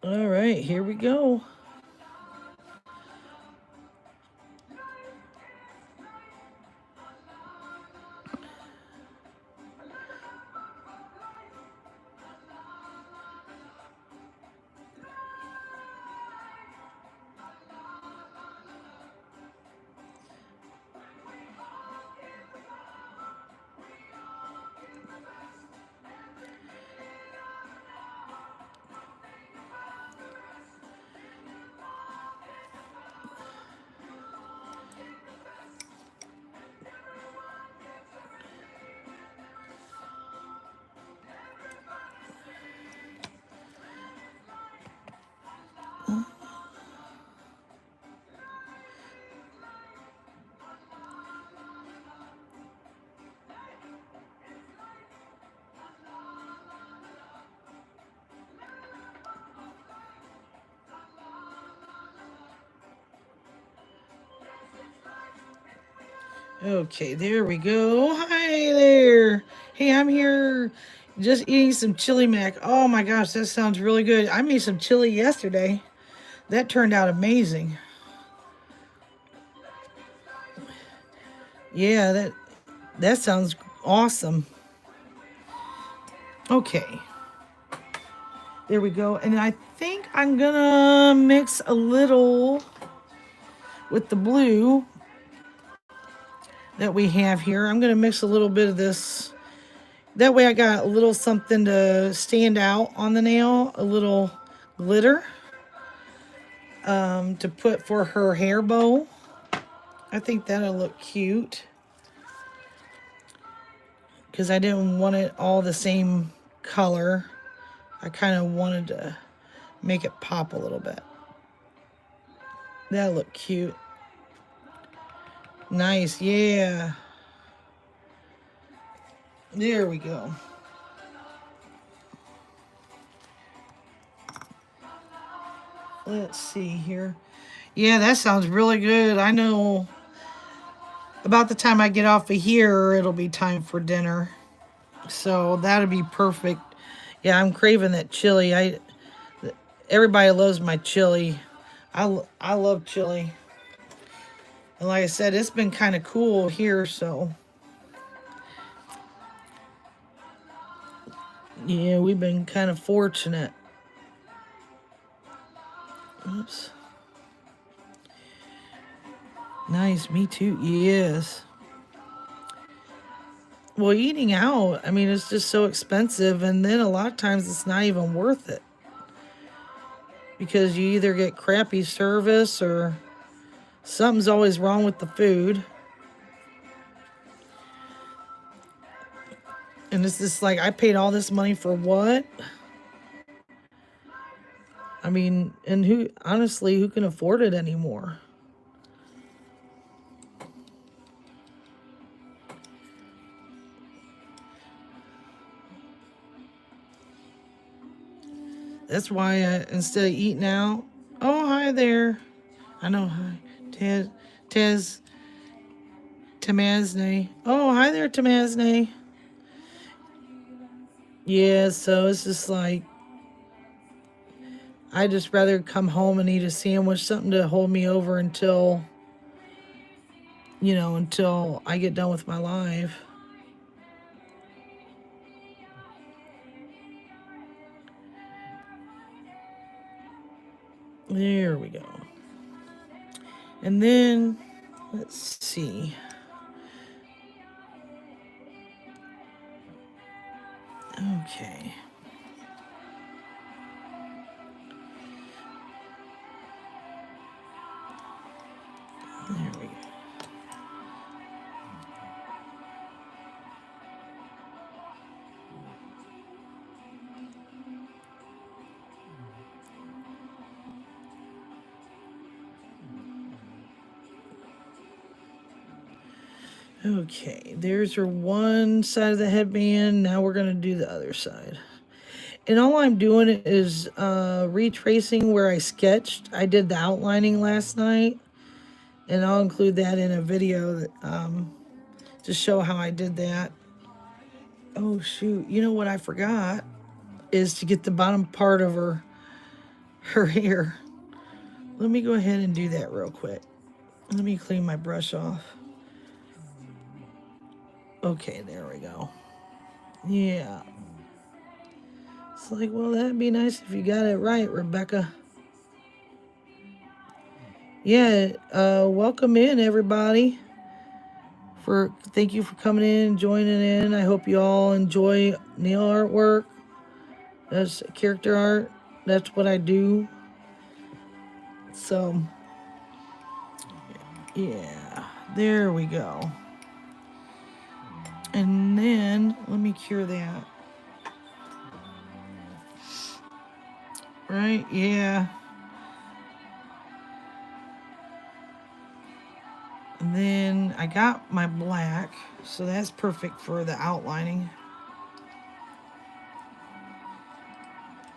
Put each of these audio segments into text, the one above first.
All right, here we go. Okay, there we go. Hi there. Hey, I'm here just eating some chili mac. Oh my gosh, that sounds really good. I made some chili yesterday. That turned out amazing. Yeah, that sounds awesome. Okay, there we go. And I think I'm gonna mix a little with the blue that we have here. I'm gonna mix a little bit of this. That way I got a little something to stand out on the nail, a little glitter to put for her hair bow. I think that'll look cute because I didn't want it all the same color. I kind of wanted to make it pop a little bit. That'll look cute. Nice, yeah. There we go. Let's see here. Yeah, that sounds really good. I know about the time I get off of here, it'll be time for dinner. So that'll be perfect. Yeah, I'm craving that chili. Everybody loves my chili. I love chili. And like I said, it's been kind of cool here, so yeah, we've been kind of fortunate. Oops. Nice, me too. Yes. Well, eating out, I mean, it's just so expensive, and then a lot of times it's not even worth it because you either get crappy service or something's always wrong with the food. And it's just like, I paid all this money for what? I mean, and honestly, who can afford it anymore? That's why instead of eating out, oh, hi there. I know, hi. Tez, Tamazne. Oh, hi there, Tamazne. Yeah, so it's just like, I just rather come home and eat a sandwich, something to hold me over until I get done with my life. There we go. And then, let's see. Okay. There we go. Okay, there's her one side of the headband. Now we're going to do the other side. And all I'm doing is retracing where I sketched. I did the outlining last night. And I'll include that in a video that, to show how I did that. Oh, shoot. You know what I forgot? Is to get the bottom part of her her hair. Let me go ahead and do that real quick. Let me clean my brush off. Okay, there we go. Yeah. It's like, well, that'd be nice if you got it right, Rebecca. Yeah, welcome in, everybody. Thank you for coming in, joining in. I hope you all enjoy nail artwork. That's character art. That's what I do. So, yeah, there we go. And then, let me cure that. Right, yeah. And then I got my black, so that's perfect for the outlining.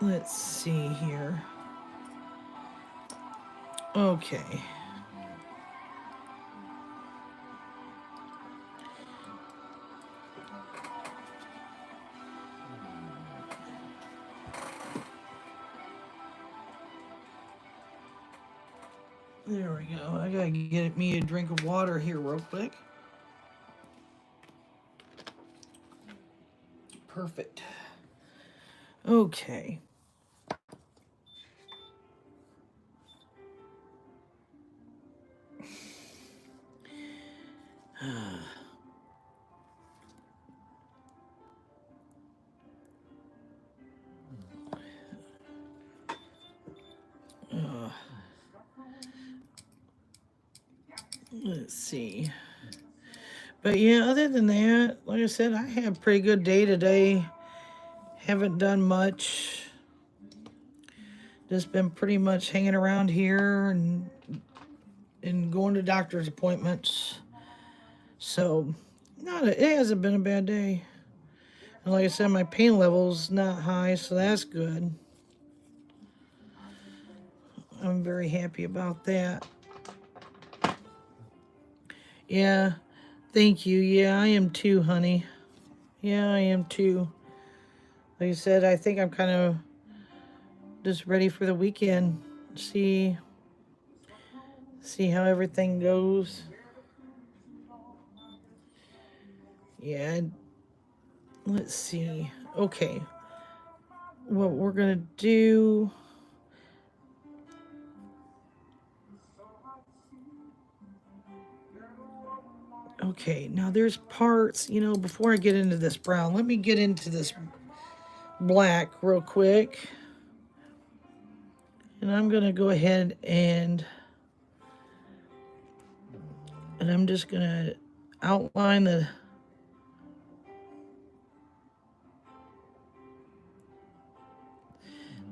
Let's see here. Okay. There we go. I gotta get me a drink of water here real quick. Perfect. Okay. Let's see. But yeah, other than that, like I said, I had a pretty good day today. Haven't done much. Just been pretty much hanging around here and going to doctor's appointments. So, it hasn't been a bad day. And like I said, my pain level's not high, so that's good. I'm very happy about that. Yeah, thank you. Yeah, I am too, honey. Yeah, I am too. Like I said, I think I'm kind of just ready for the weekend. See how everything goes. Yeah, let's see. Okay, what we're gonna do. Okay, now there's parts, before I get into this brown, let me get into this black real quick. And I'm gonna go ahead and I'm just gonna outline the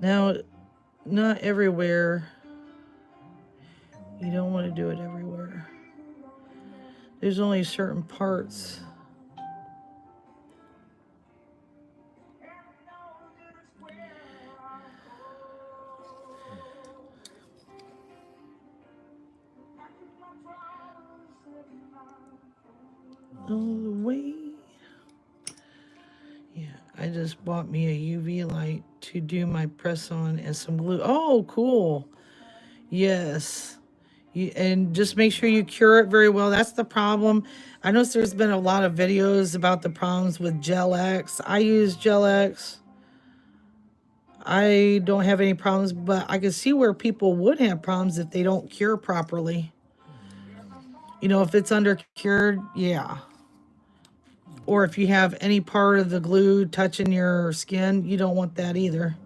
now, not everywhere. You don't want to do it everywhere. There's only certain parts. All the way. Yeah, I just bought me a UV light to do my press on and some glue. Oh, cool. Yes. And just make sure you cure it very well. That's the problem. I know there's been a lot of videos about the problems with Gel X. I use Gel X. I don't have any problems, but I can see where people would have problems if they don't cure properly. If it's undercured, yeah. Or if you have any part of the glue touching your skin, you don't want that either.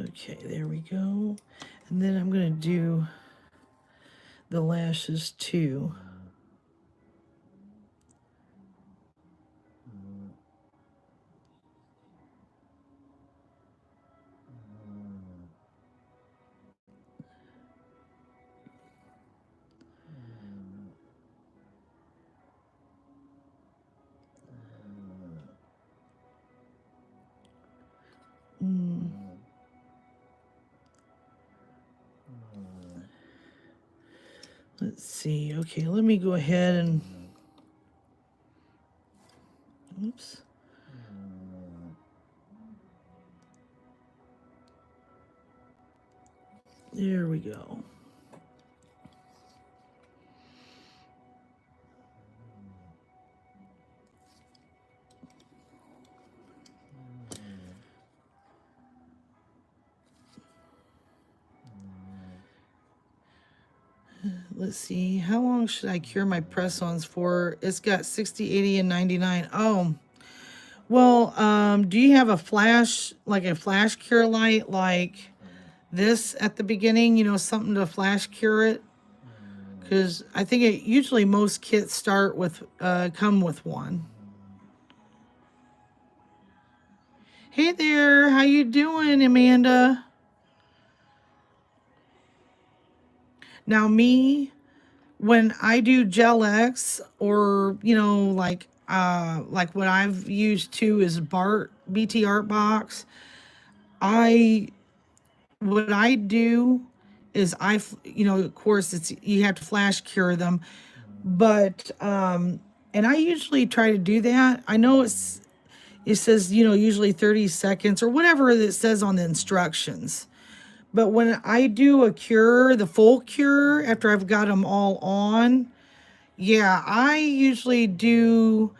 Okay, there we go. And then I'm going to do the lashes too. Let's see. Okay, let me go ahead and, oops. There we go. Let's see. How long should I cure my press-ons for? It's got 60, 80, and 99. Oh, well, do you have a flash, like a flash cure light like this at the beginning? You know, something to flash cure it? Because I think it usually most kits start with, come with one. Hey there, how you doing, Amanda? Now me, when I do Gel X or, you know, like what I've used too is BT Art Box. I what I do is you know, of course it's you have to flash cure them, but and I usually try to do that. I know it says, you know, usually 30 seconds or whatever it says on the instructions. But when I do a cure, the full cure after I've got them all on, yeah, I usually do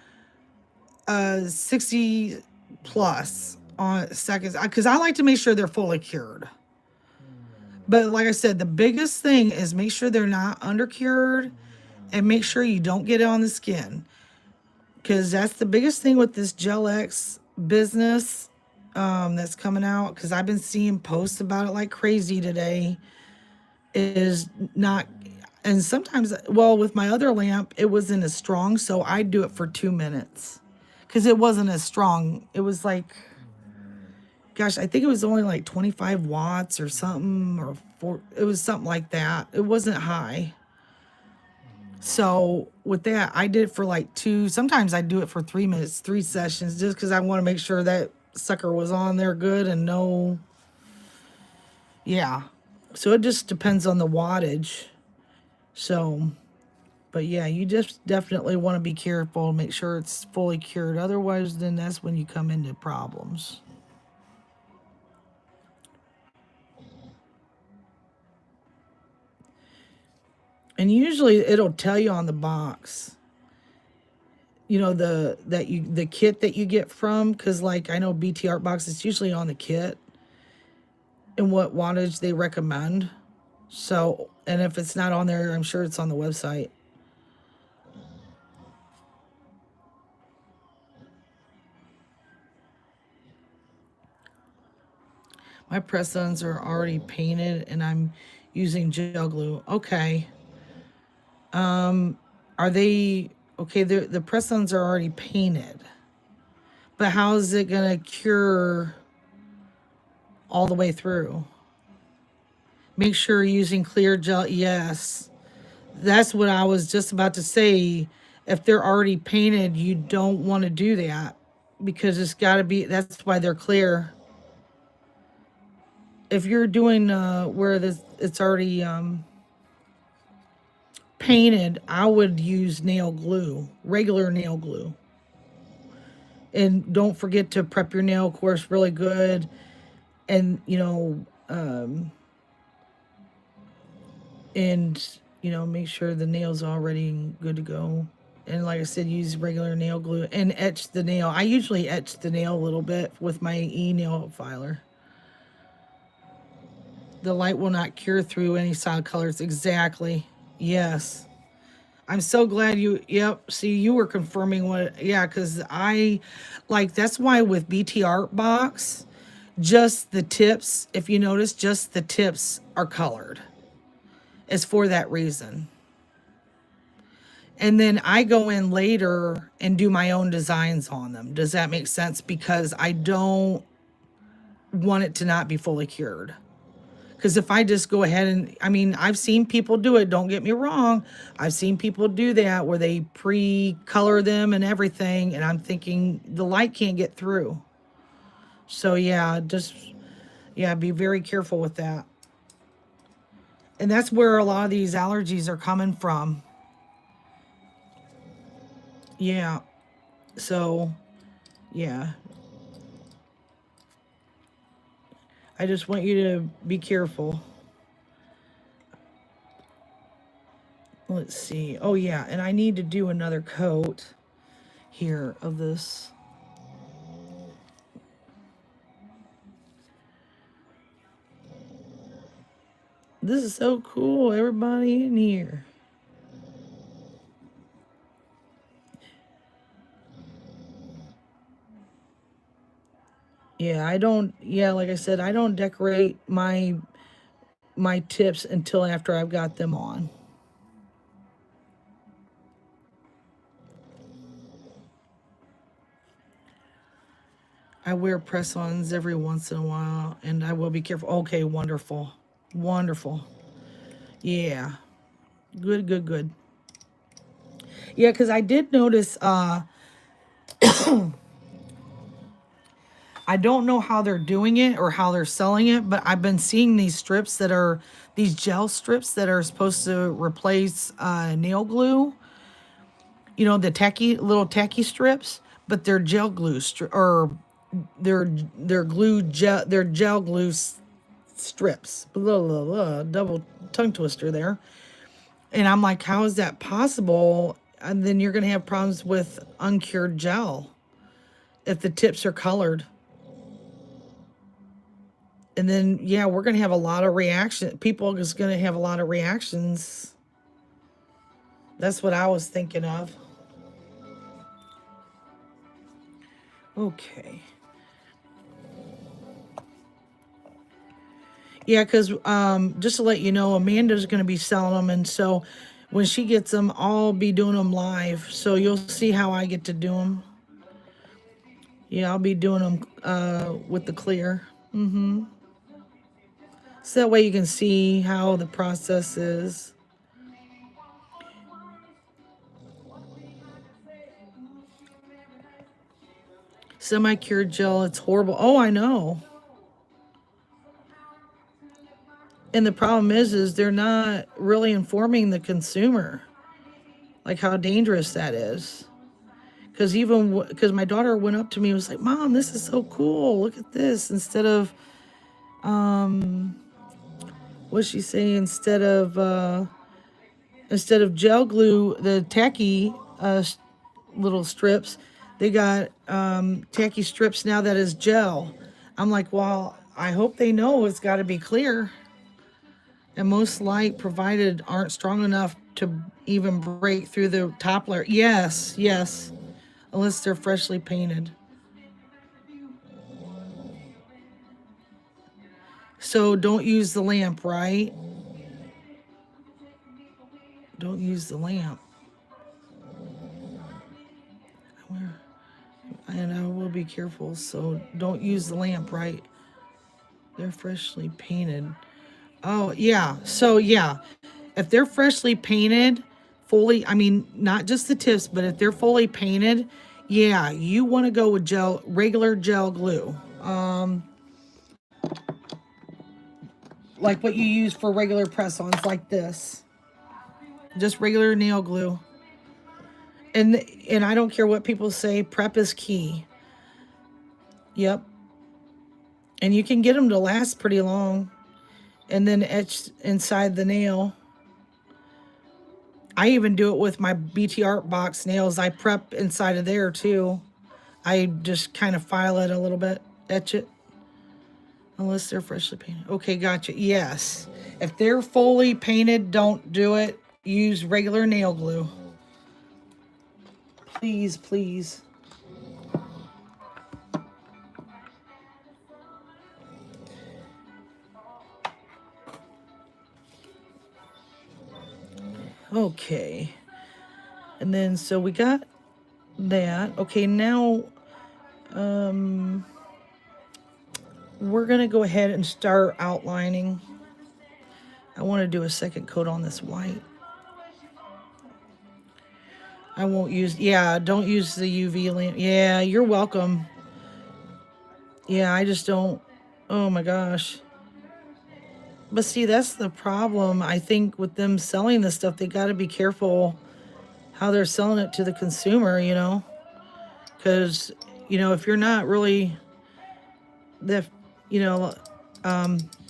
60 plus on seconds because I like to make sure they're fully cured. But like I said, the biggest thing is make sure they're not undercured and make sure you don't get it on the skin. Because that's the biggest thing with this Gel X business that's coming out. Because I've been seeing posts about it like crazy today. Is not, and sometimes, well, with my other lamp, it wasn't as strong. So I'd do it for 2 minutes. Because it wasn't as strong. It was like, gosh, I think it was only like 25 watts or something, or it was something like that. It wasn't high. So with that, I did it for like sometimes I do it for 3 minutes, 3 sessions, just because I want to make sure that sucker was on there good and no, yeah. So it just depends on the wattage. So, but yeah, you just definitely want to be careful, make sure it's fully cured. Otherwise, then that's when you come into problems. And usually it'll tell you on the box, you know, the kit that you get from, because like I know BT Art Box, it's usually on the kit and what wattage they recommend. So, and if it's not on there, I'm sure it's on the website. My press-ons are already painted and I'm using gel glue. Okay. Are they okay? The press-ons are already painted, but how is it gonna cure all the way through? Make sure you're using clear gel. Yes, that's what I was just about to say. If they're already painted, you don't want to do that because it's got to be. That's why they're clear. If you're doing where it's already painted, I would use nail glue, regular nail glue. And don't forget to prep your nail course really good. And, you know, make sure the nail's already good to go. And like I said, use regular nail glue and etch the nail. I usually etch the nail a little bit with my e-nail filer. The light will not cure through any solid colors. Exactly. Yes. I'm so glad yep. See, you were confirming yeah, because that's why with BT Art Box, just the tips, if you notice, just the tips are colored. It's for that reason. And then I go in later and do my own designs on them. Does that make sense? Because I don't want it to not be fully cured. Because if I just go ahead and, I mean, I've seen people do it. Don't get me wrong. I've seen people do that where they pre-color them and everything. And I'm thinking the light can't get through. So yeah, be very careful with that. And that's where a lot of these allergies are coming from. Yeah. So, yeah. I just want you to be careful. Let's see. Oh, yeah. And I need to do another coat here of this. This is so cool. Everybody in here. Yeah, I don't, yeah, like I said, I don't decorate my tips until after I've got them on. I wear press-ons every once in a while, and I will be careful. Okay, wonderful. Wonderful. Yeah. Good, good, good. Yeah, because I did notice, I don't know how they're doing it or how they're selling it, but I've been seeing these strips that are, these gel strips that are supposed to replace nail glue. You know, the tacky, little tacky strips, but they're gel glue, or they're glue gel, they're gel glue strips. Blah, blah, blah, double tongue twister there. And I'm like, how is that possible? And then you're going to have problems with uncured gel if the tips are colored. And then, yeah, we're going to have a lot of reaction. People are just going to have a lot of reactions. That's what I was thinking of. Okay. Yeah, because just to let you know, Amanda's going to be selling them. And so when she gets them, I'll be doing them live. So you'll see how I get to do them. Yeah, I'll be doing them with the clear. So that way you can see how the process is. Semi-cured gel, it's horrible. Oh, I know. And the problem is they're not really informing the consumer, like how dangerous that is. Because even because my daughter went up to me and was like, "Mom, this is so cool. Look at this." Instead of what's she say? Instead of gel glue, the tacky little strips, they got tacky strips now that is gel. I'm like, well, I hope they know it's got to be clear. And most light provided aren't strong enough to even break through the top layer. Yes, yes, unless they're freshly painted. So don't use the lamp, right? Don't use the lamp. And I will be careful. So don't use the lamp, right? They're freshly painted. Oh, yeah. So, yeah. If they're freshly painted, fully, I mean, not just the tips, but if they're fully painted, yeah, you want to go with gel, regular gel glue. Like what you use for regular press-ons like this. Just regular nail glue. And I don't care what people say, prep is key. Yep. And you can get them to last pretty long. And then etch inside the nail. I even do it with my BT Art box nails. I prep inside of there too. I just kind of file it a little bit, etch it. Unless they're freshly painted. Okay, gotcha. Yes. If they're fully painted, don't do it. Use regular nail glue. Please, please. Okay. And then, so we got that. Okay, now we're going to go ahead and start outlining. I want to do a second coat on this white. I won't use, yeah, don't use the UV lamp. Yeah, you're welcome. Yeah, I just don't, oh my gosh. But see, that's the problem. I think with them selling this stuff, they got to be careful how they're selling it to the consumer, because, if you're not really the, you know,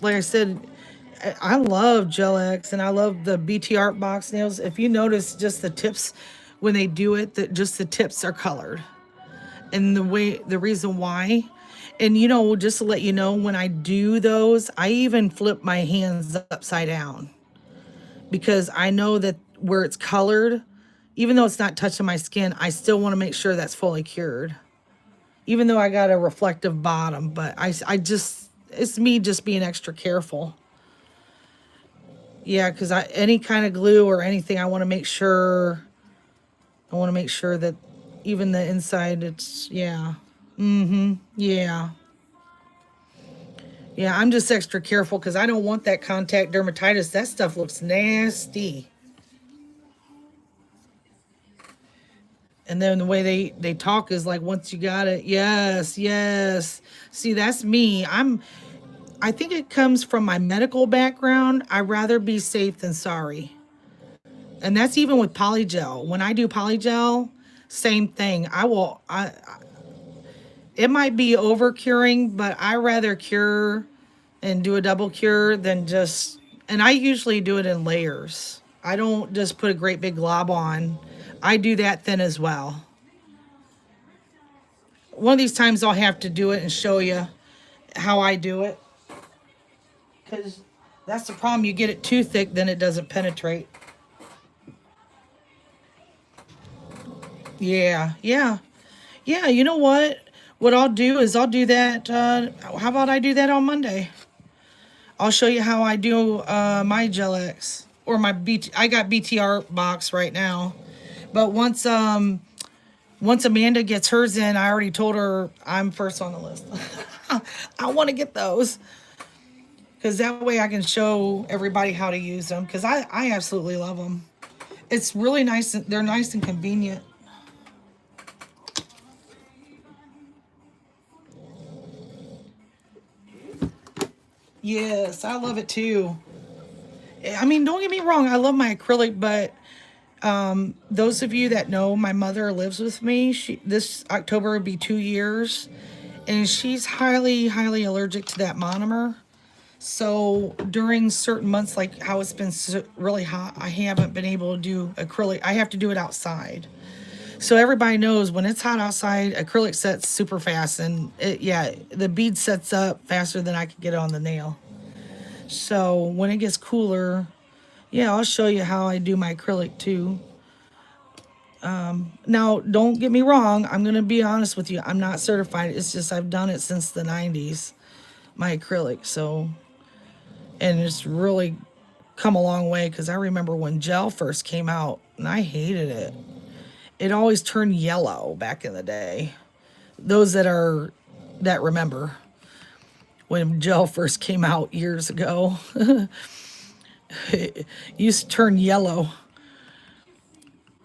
like I said, I love Gel X and I love the BT Art box nails. If you notice just the tips when they do it, that just the tips are colored. And the reason why, and just to let you know, when I do those, I even flip my hands upside down because I know that where it's colored, even though it's not touching my skin, I still want to make sure that's fully cured. Even though I got a reflective bottom, but I just, it's me just being extra careful. Yeah, because any kind of glue or anything, I want to make sure that even the inside, it's, yeah. Yeah. Yeah, I'm just extra careful because I don't want that contact dermatitis. That stuff looks nasty. And then the way they talk is like, once you got it, yes, yes. See, that's me. I think it comes from my medical background. I'd rather be safe than sorry. And that's even with polygel. When I do polygel, same thing. It might be over curing, but I rather cure and do a double cure than just, and I usually do it in layers. I don't just put a great big glob on. I do that thin as well. One of these times I'll have to do it and show you how I do it. Because that's the problem. You get it too thick, then it doesn't penetrate. Yeah, yeah. Yeah, you know what? What I'll do is I'll do that. How about I do that on Monday? I'll show you how I do my Gel X or my BT. I got BTR box right now, but once Amanda gets hers in, I already told her I'm first on the list. I want to get those because that way I can show everybody how to use them because I absolutely love them. It's really nice. They're nice and convenient. Yes, I love it too. I mean, don't get me wrong, I love my acrylic, but those of you that know, my mother lives with me. This October would be 2 years, and she's highly, highly allergic to that monomer. So during certain months, like how it's been really hot, I haven't been able to do acrylic. I have to do it outside. So everybody knows when it's hot outside, acrylic sets super fast, and yeah, the bead sets up faster than I could get it on the nail. So when it gets cooler, yeah, I'll show you how I do my acrylic too. Now, don't get me wrong. I'm going to be honest with you. I'm not certified. It's just I've done it since the 90s, my acrylic. So, and it's really come a long way because I remember when gel first came out and I hated it. It always turned yellow back in the day. Those that remember when gel first came out years ago, it used to turn yellow.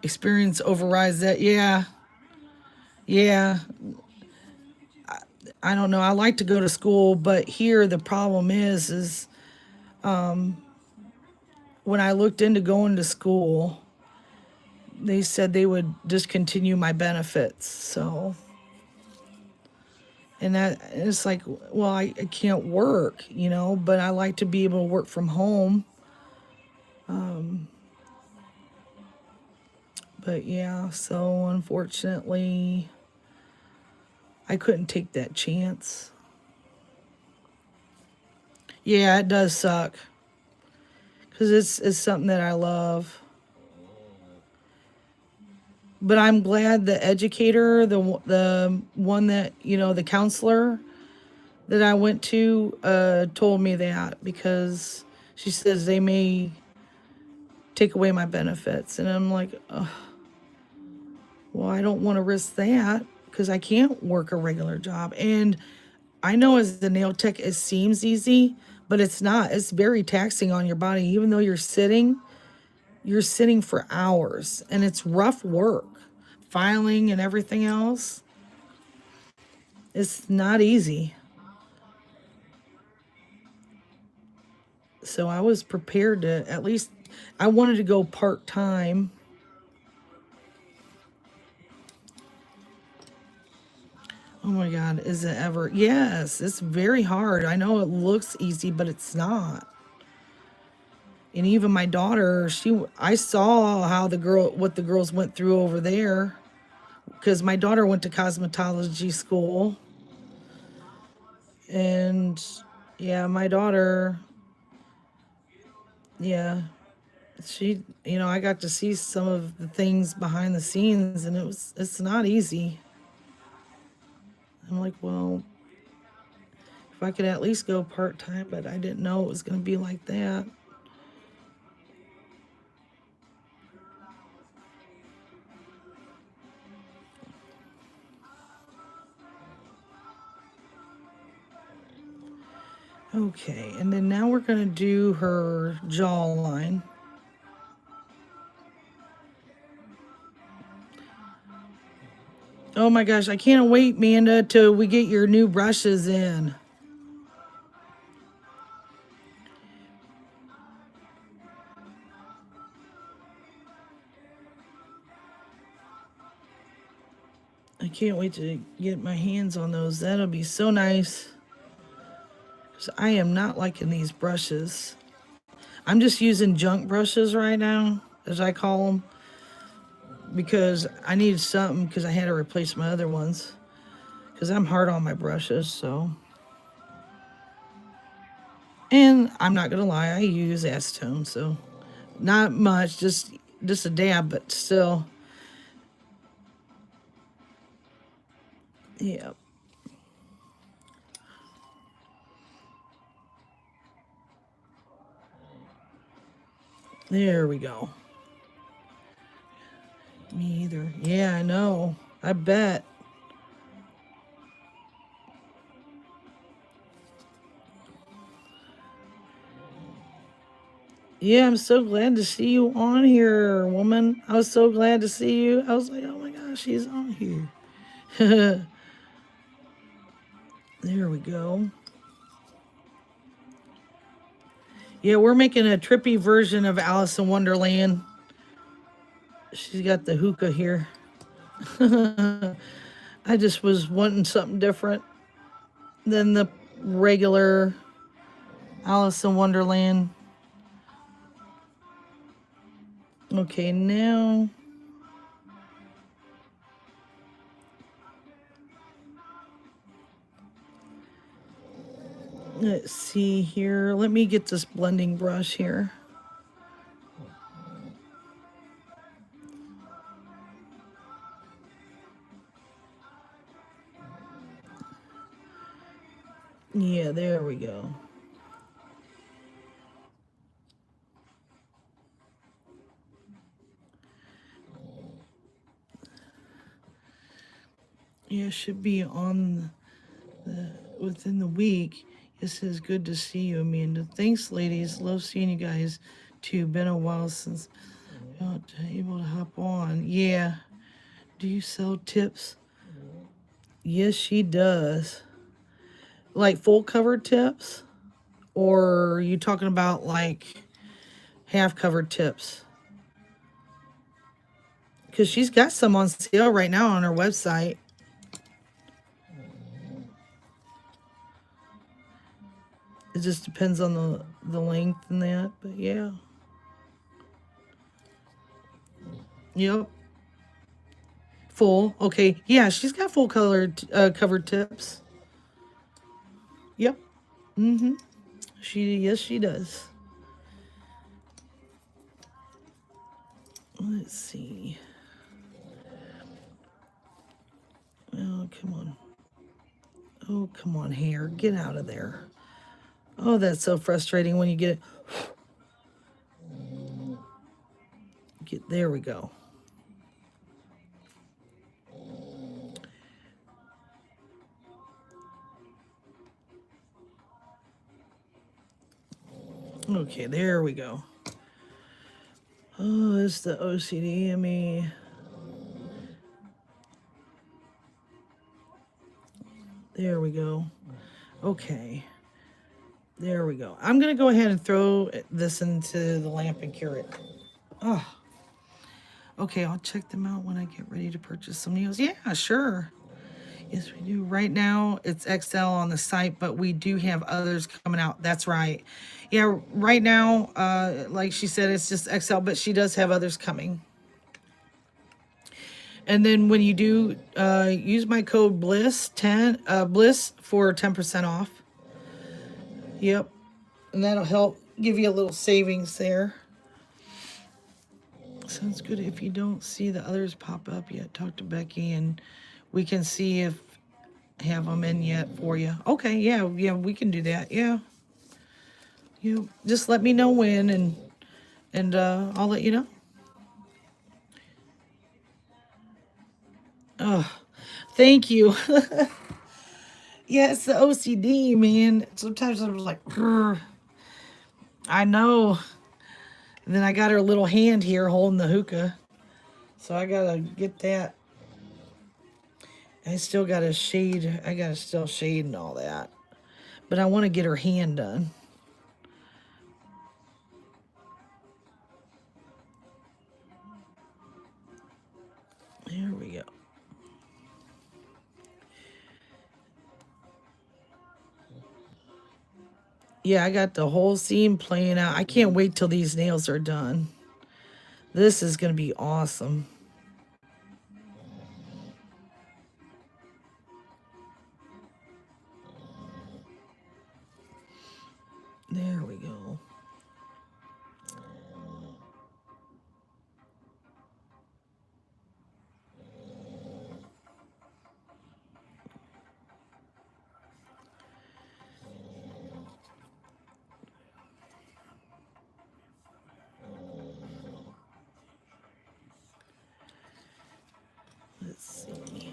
Experience overrides that. Yeah. Yeah. I don't know. I like to go to school, but here the problem is when I looked into going to school, they said they would discontinue my benefits. So, and that it's like, well, I can't work, but I like to be able to work from home. But yeah, so unfortunately, I couldn't take that chance. Yeah, it does suck because it's something that I love. But I'm glad the educator, the one that the counselor that I went to, told me that because she says they may take away my benefits, and I'm like, ugh, well, I don't want to risk that because I can't work a regular job. And I know as the nail tech, it seems easy, but it's not. It's very taxing on your body, even though you're sitting for hours and it's rough work. Filing and everything else. It's not easy. So I was prepared to at least, I wanted to go part-time. Oh my God, is it ever? Yes, it's very hard. I know it looks easy, but it's not. And even my daughter, I saw how what the girls went through over there because my daughter went to cosmetology school. And yeah, my daughter, yeah, I got to see some of the things behind the scenes, and it's not easy. I'm like, well, if I could at least go part-time, but I didn't know it was going to be like that. Okay, and then now we're going to do her jawline. Oh my gosh, I can't wait, Manda, till we get your new brushes in. I can't wait to get my hands on those. That'll be so nice. 'Cause I am not liking these brushes. I'm just using junk brushes right now, as I call them, because I needed something because I had to replace my other ones. Because I'm hard on my brushes, so. And I'm not gonna lie, I use acetone, so not much, just a dab, but still. Yeah. There we go. Me either. Yeah, I know. I bet. Yeah, I'm so glad to see you on here, woman. I was so glad to see you. I was like, oh my gosh, she's on here. There we go. Yeah, we're making a trippy version of Alice in Wonderland. She's got the hookah here. I just was wanting something different than the regular Alice in Wonderland. Okay, now let's see here. Let me get this blending brush here. Yeah, there we go. Yeah, should be on within the week. It says, good to see you, Amanda. Thanks, ladies. Love seeing you guys, too. Been a while since not able to hop on. Yeah. Do you sell tips? Yes, she does. Like full cover tips? Or are you talking about like half covered tips? Because she's got some on sale right now on her website. It just depends on the length and that, but yeah. Yep. Full. Okay. Yeah, she's got full colored covered tips. Yep. Mm-hmm. Yes, she does. Let's see. Oh, come on. Oh, come on, hair. Get out of there. Oh, that's so frustrating when you there we go. Okay, there we go. Oh, it's the OCD in me. There we go. Okay. There we go. I'm going to go ahead and throw this into the lamp and cure it. Oh, okay. I'll check them out when I get ready to purchase some needles. Yeah, sure. Yes, we do. Right now, it's XL on the site, but we do have others coming out. That's right. Yeah, right now, like she said, it's just XL, but she does have others coming. And then when you do, use my code Bliss for 10% off. Yep. And that'll help give you a little savings there. Sounds good. If you don't see the others pop up yet, talk to Becky and we can see if have them in yet for you. Okay, yeah, we can do that. Yeah. You just let me know when and I'll let you know. Oh, thank you. Yeah, it's the OCD, man. Sometimes I'm like, "Grr." I know. And then I got her little hand here holding the hookah. So I gotta get that. I still gotta shade. I gotta still shade and all that. But I want to get her hand done. There we go. Yeah, I got the whole scene playing out. I can't wait till these nails are done. This is going to be awesome. There we go. Let's see.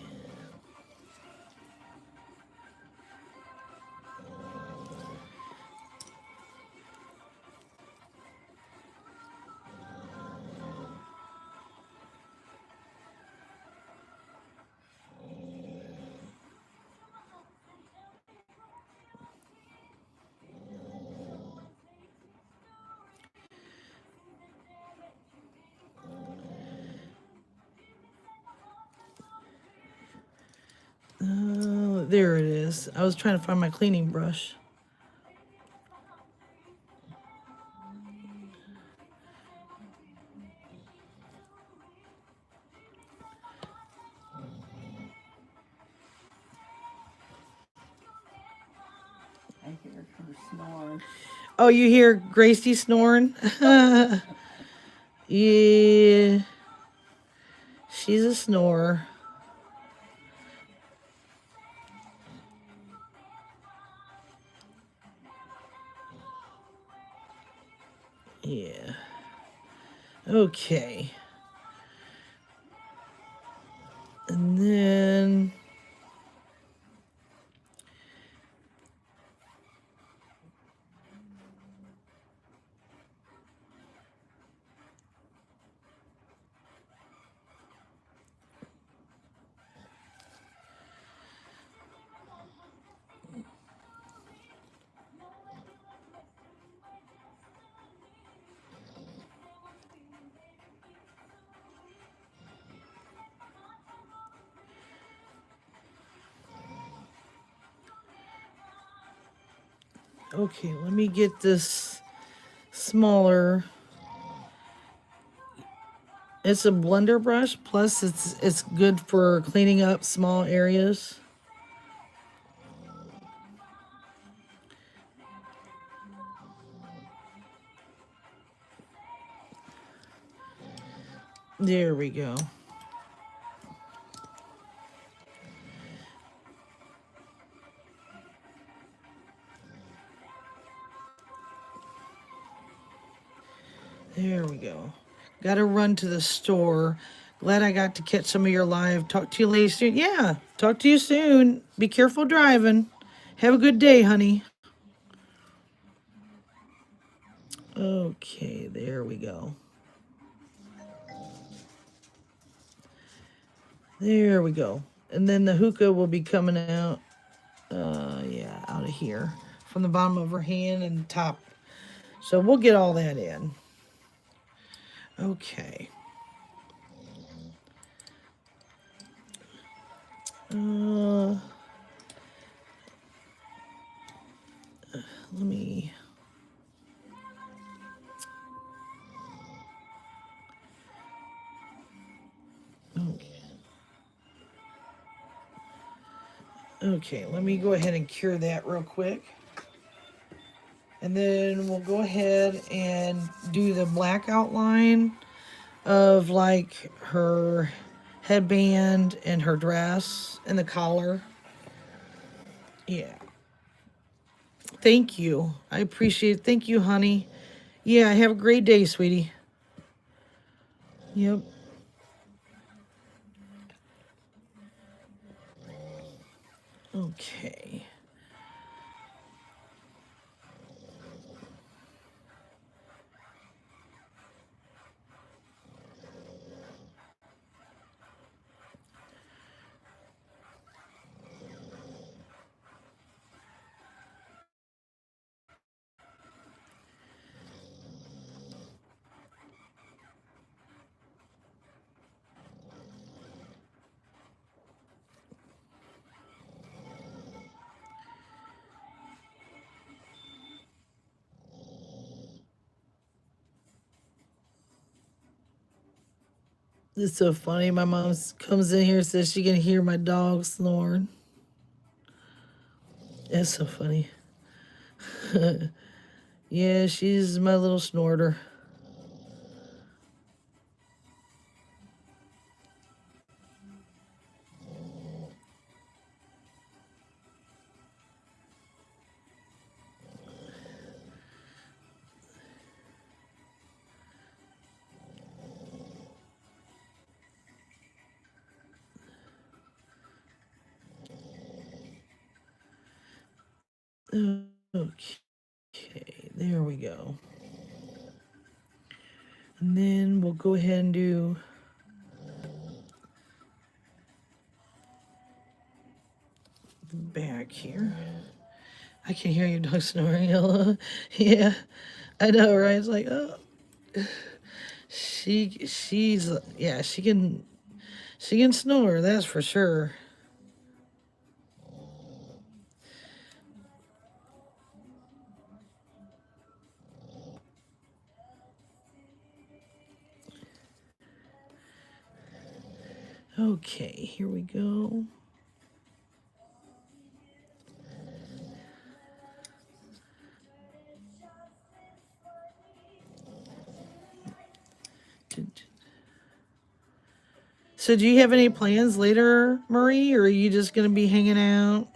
There it is. I was trying to find my cleaning brush. I hear her snoring. Oh, you hear Gracie snoring? Yeah. She's a snorer. Yeah. Okay. And then okay, let me get this smaller. It's a blender brush, plus it's good for cleaning up small areas. There we go. There we go. Got to run to the store. Glad I got to catch some of your live. Talk to you later soon. Yeah, talk to you soon. Be careful driving. Have a good day, honey. Okay, there we go. There we go. And then the hookah will be coming out, yeah, out of here from the bottom of her hand and top. So we'll get all that in. Okay. Let me... Okay. Okay, let me go ahead and cure that real quick. And then we'll go ahead and do the black outline of like her headband and her dress and the collar. Yeah. Thank you. I appreciate it. Thank you, honey. Yeah, have a great day, sweetie. Yep. Okay. It's so funny. My mom comes in here and says she can hear my dog snoring. That's so funny. Yeah, she's my little snorter. Okay, there we go. And then we'll go ahead and do the back here. I can hear your dog snoring. Hello. Yeah, I know, right? It's like, oh, she's yeah, she can snore. That's for sure. Okay, here we go. So, do you have any plans later, Marie, or are you just gonna be hanging out?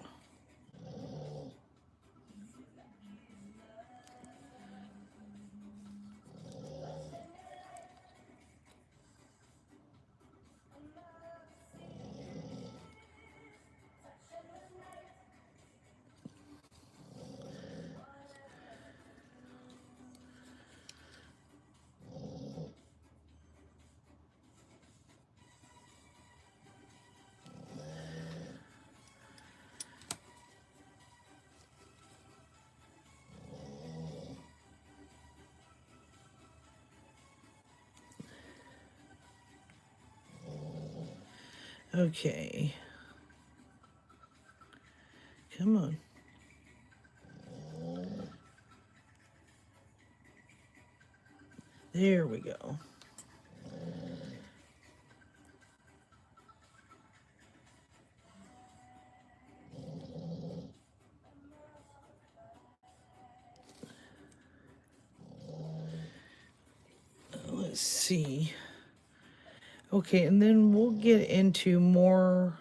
Okay. Come on. There we go. Let's see. Okay, and then we'll get into more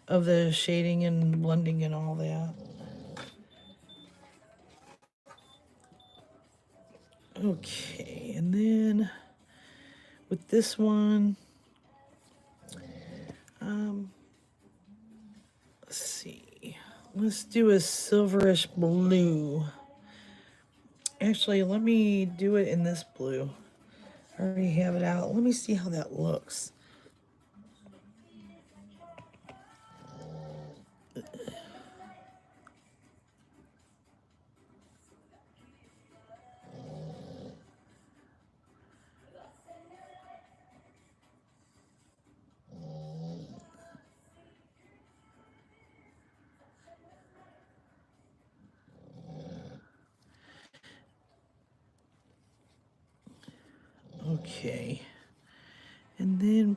of the shading and blending and all that. Okay, and then with this one, let's see. Let's do a silverish blue. Actually, let me do it in this blue. I already have it out. Let me see how that looks. Okay. And then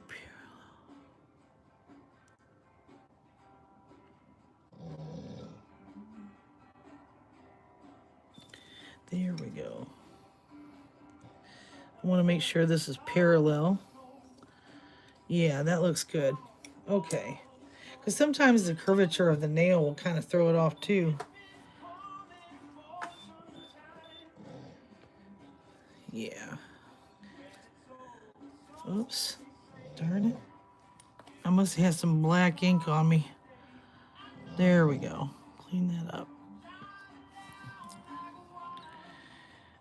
there we go. I want to make sure this is parallel. Yeah, that looks good. Okay. Because sometimes the curvature of the nail will kind of throw it off too. Yeah. Oops. Darn it. I must have had some black ink on me. There we go. Clean that up.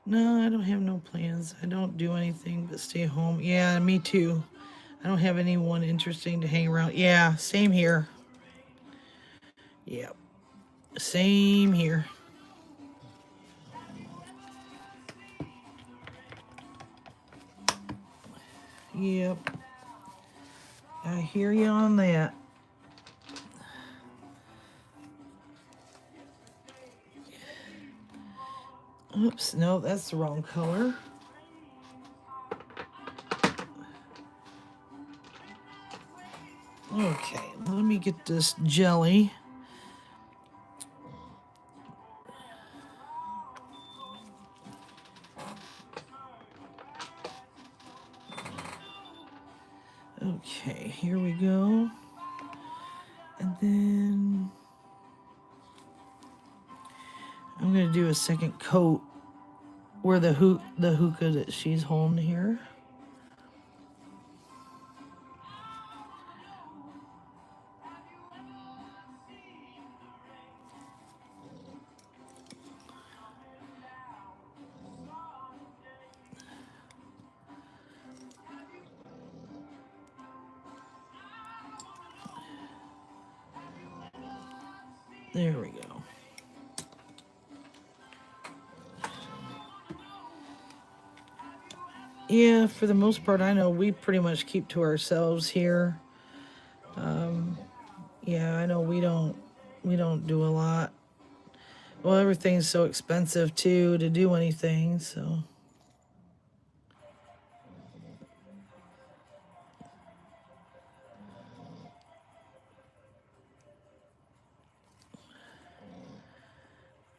No, I don't have no plans. I don't do anything but stay home. Yeah, me too. I don't have anyone interesting to hang around. Yeah, same here. Yep. Same here. Yep. I hear you on that. Oops, no, that's the wrong color. Okay, let me get this jelly. Okay, here we go. And then I'm gonna do a second coat where the hookah that she's holding here. There we go. Yeah, for the most part, I know we pretty much keep to ourselves here. Yeah, I know we don't do a lot. Well, everything's so expensive too to do anything, so.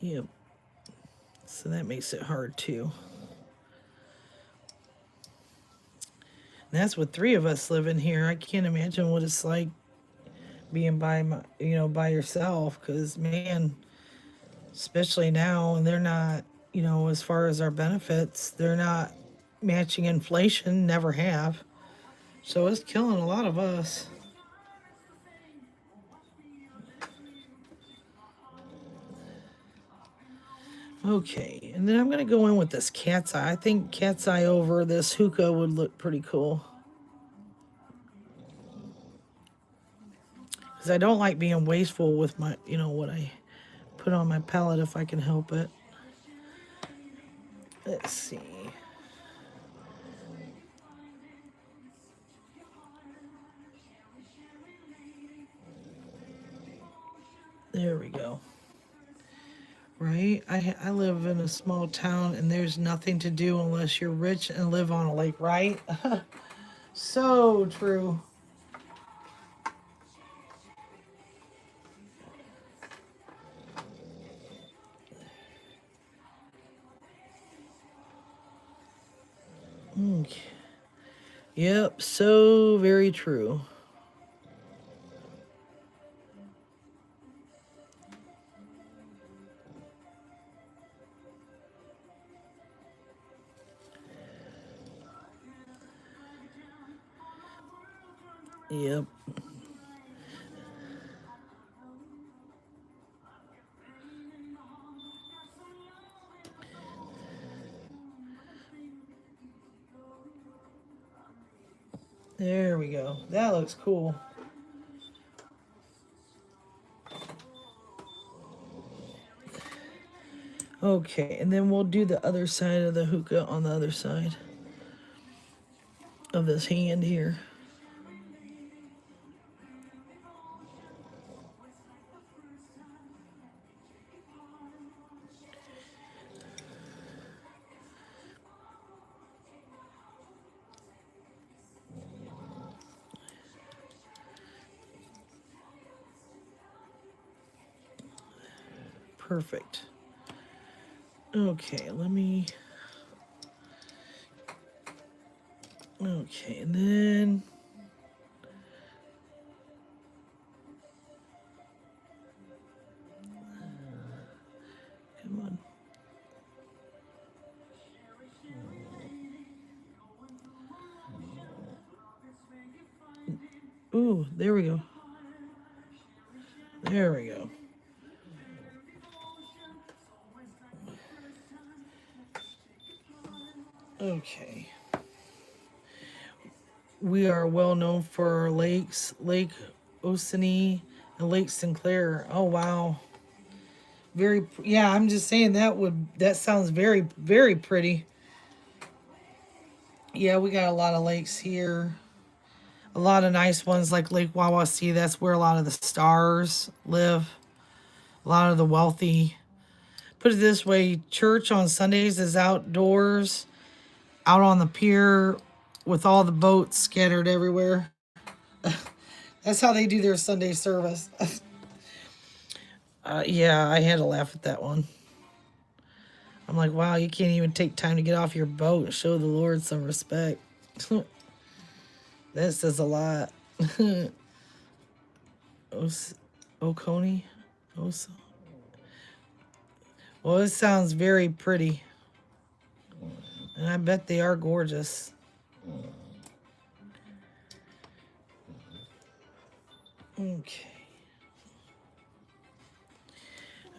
Yep. So that makes it hard too. And that's with three of us living here. I can't imagine what it's like being by yourself. Because man, especially now, and they're not, as far as our benefits, they're not matching inflation. Never have. So it's killing a lot of us. Okay, and then I'm gonna go in with this cat's eye. I think cat's eye over this hookah would look pretty cool. Because I don't like being wasteful with my, what I put on my palette if I can help it. Let's see. There we go. Right? I live in a small town and there's nothing to do unless you're rich and live on a lake, right? So true. Okay. Yep, so very true. Yep. There we go. That looks cool. Okay, and then we'll do the other side of the hookah on the other side of this hand here. Perfect. Okay, let me... Okay, and then... Come on. Ooh, there we go. There we go. Okay. We are well known for our lakes, Lake Osanee and Lake Sinclair. Oh wow. Yeah, I'm just saying that sounds very, very pretty. Yeah, we got a lot of lakes here. A lot of nice ones like Lake Wawasee. That's where a lot of the stars live. A lot of the wealthy. Put it this way, church on Sundays is outdoors, out on the pier with all the boats scattered everywhere. That's how they do their Sunday service. Yeah, I had to laugh at that one. I'm like, wow, you can't even take time to get off your boat and show the Lord some respect. That says a lot. Oconee? Well, it sounds very pretty. And I bet they are gorgeous. Okay.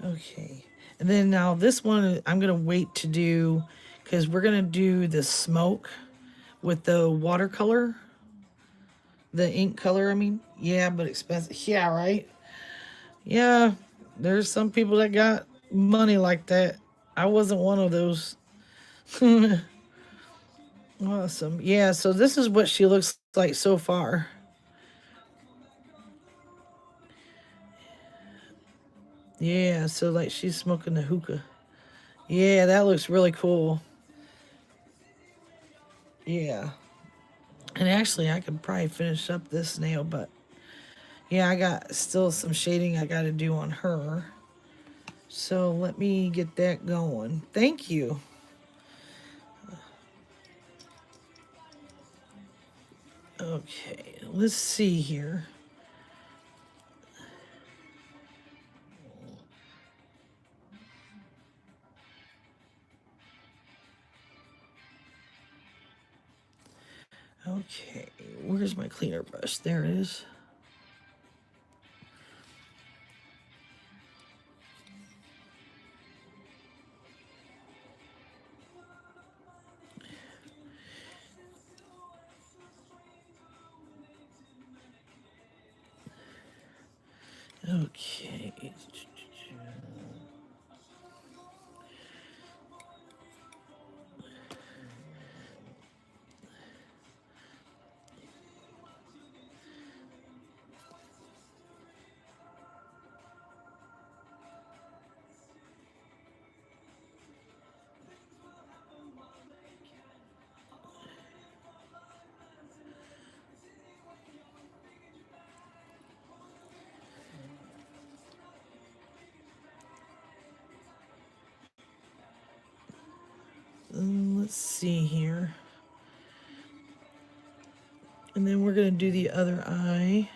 Okay. And then now this one I'm going to wait to do because we're going to do the smoke with the watercolor. The ink color, I mean. Yeah, but expensive. Yeah, right? Yeah. There's some people that got money like that. I wasn't one of those. Awesome. Yeah, so this is what she looks like so far. Yeah, so like she's smoking the hookah. Yeah, that looks really cool. Yeah. And actually, I could probably finish up this nail, but yeah, I got still some shading I got to do on her. So let me get that going. Thank you. Okay, let's see here. Okay, where's my cleaner brush? There it is. Okay. Let's see here. And then we're going to do the other eye.